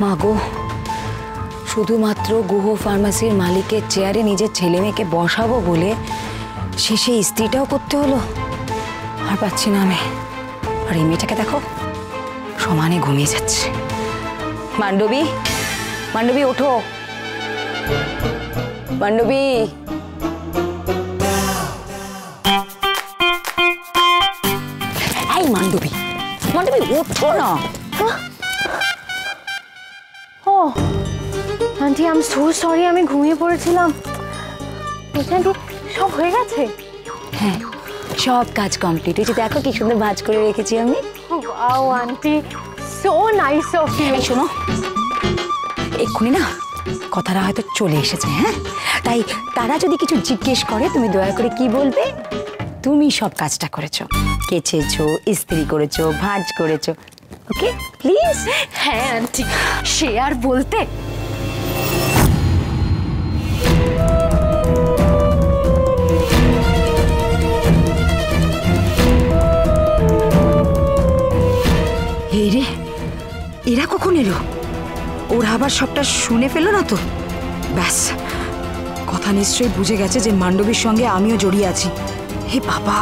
মাগো, শুধুমাত্র গুহ ফার্মাসির মালিকের চেয়ারে নিজের ছেলে মেয়েকে বসাবো বলে শেষে স্ত্রীটাও করতে হলো। আর পাচ্ছি না আমি। আর এই মেয়েটাকে দেখো, সমানে ঘুমিয়ে যাচ্ছে। মান্ডবী, মান্ডবী ওঠো। মান্ডবী, এই মান্ডবী, মান্ডবী ওঠো না। ও aunty, I am so sorry, আমি ঘুমিয়ে পড়েছিলাম। এখানে সব হয়ে গেছে? হ্যাঁ, সব কাজ কমপ্লিট হয়েছে। দেখো কি সুন্দর ভাঁজ করে রেখেছি আমি। Wow aunty, so nice of you. এই শোনো, এক্ষুনি না কথাটা হয়তো চলে এসেছে, হ্যাঁ? তাই তারা যদি কিছু জিজ্ঞেস করে তুমি দয়া করে কি বলবে? তুমি সব কাজটা করেছো, কেচেছো, ইস্ত্রি করেছো, ভাঁজ করেছো। Okay please? হ্যাঁ আন্টি, সে আর বলতে। এই রে, এরা কখন এলো? ওরা আবার সবটা শুনে ফেলো না তো? ব্যাস, কথা নিশ্চয়ই বুঝে গেছে যে মান্ডবীর সঙ্গে আমিও জড়িয়ে আছি। হে বাবা!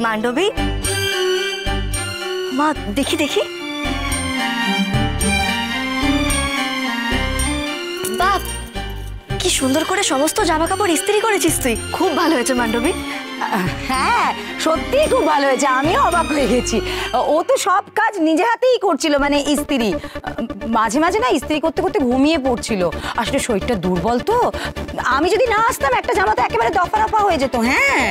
মান্ডবী, মা দেখি দেখি। বাপ, কি সুন্দর করে সমস্ত জামা কাপড় ইস্ত্রি করেছিস তুই। খুব ভালো হয়েছে মান্ডবী। হ্যাঁ, সত্যিই খুব ভালো হয়েছে। আমিও অবাক হয়ে গেছি। ও তো সব কাজ নিজে হাতেই করছিল, মানে ইস্ত্রি। মাঝে মাঝে না ইস্ত্রি করতে করতে ঘুমিয়ে পড়ছিল। আসলে শরীরটা দুর্বল তো। আমি যদি না আসতাম একটা জামা তো একেবারে দফা রফা হয়ে যেত। হ্যাঁ,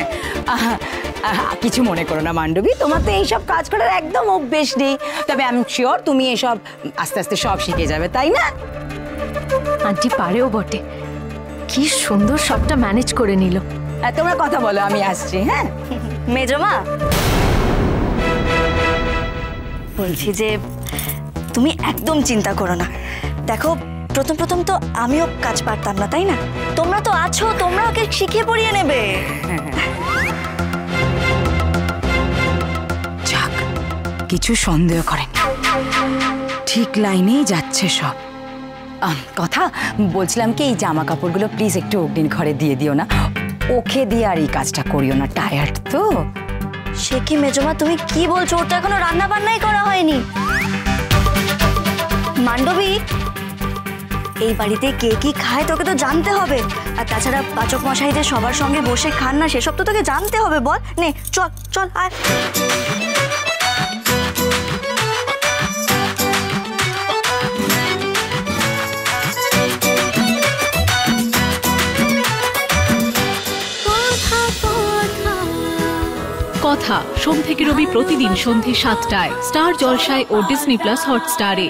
কিছু মনে করো না মান্ডবী, তোমার তো এইসব কাজ করার একদম অভ্যেস নেই। তবে আমি শিওর তুমি এসব আস্তে আস্তে সব শিখে যাবে, তাই না? আন্টি পারেও বটে, কি সুন্দর সবটা ম্যানেজ করে নিল। তোমরা কথা বলো, আমি আসছি। হ্যাঁ মেজমা, বলছি যে তুমি একদম চিন্তা করো না। দেখো, প্রথম প্রথম তো আমিও কাজ পারতাম না, তাই না? তোমরা তো আছো, তোমরা ওকে শিখিয়ে পড়িয়ে নেবে। যাক, কিছু সন্দেহ করেন, ঠিক লাইনেই যাচ্ছে সব। কথা বলছিলাম কি, এই জামা কাপড়গুলো প্লিজ একটু অগ্নির ঘরে দিয়ে দিও না। ওকে দিয়ে আর এই কাজটা করিও না, টায়ার্ড তো। সে কি মেজমা, তুমি কি বলছো? ওর তো এখনো রান্না বান্নাই করা হয়নি। মান্ডবী, এই বাড়িতে কে কি খায় তোকে তো জানতে হবে। আর তাছাড়া পাচক মশাই যে সবার সঙ্গে বসে খান না, সেসব তো তোকে জানতে হবে। বল, নে চল চল আয়। কথা সোম থেকে রবি প্রতিদিন সন্ধে ৭টায় স্টার জলসায় ও ডিজনি প্লাস হটস্টারে।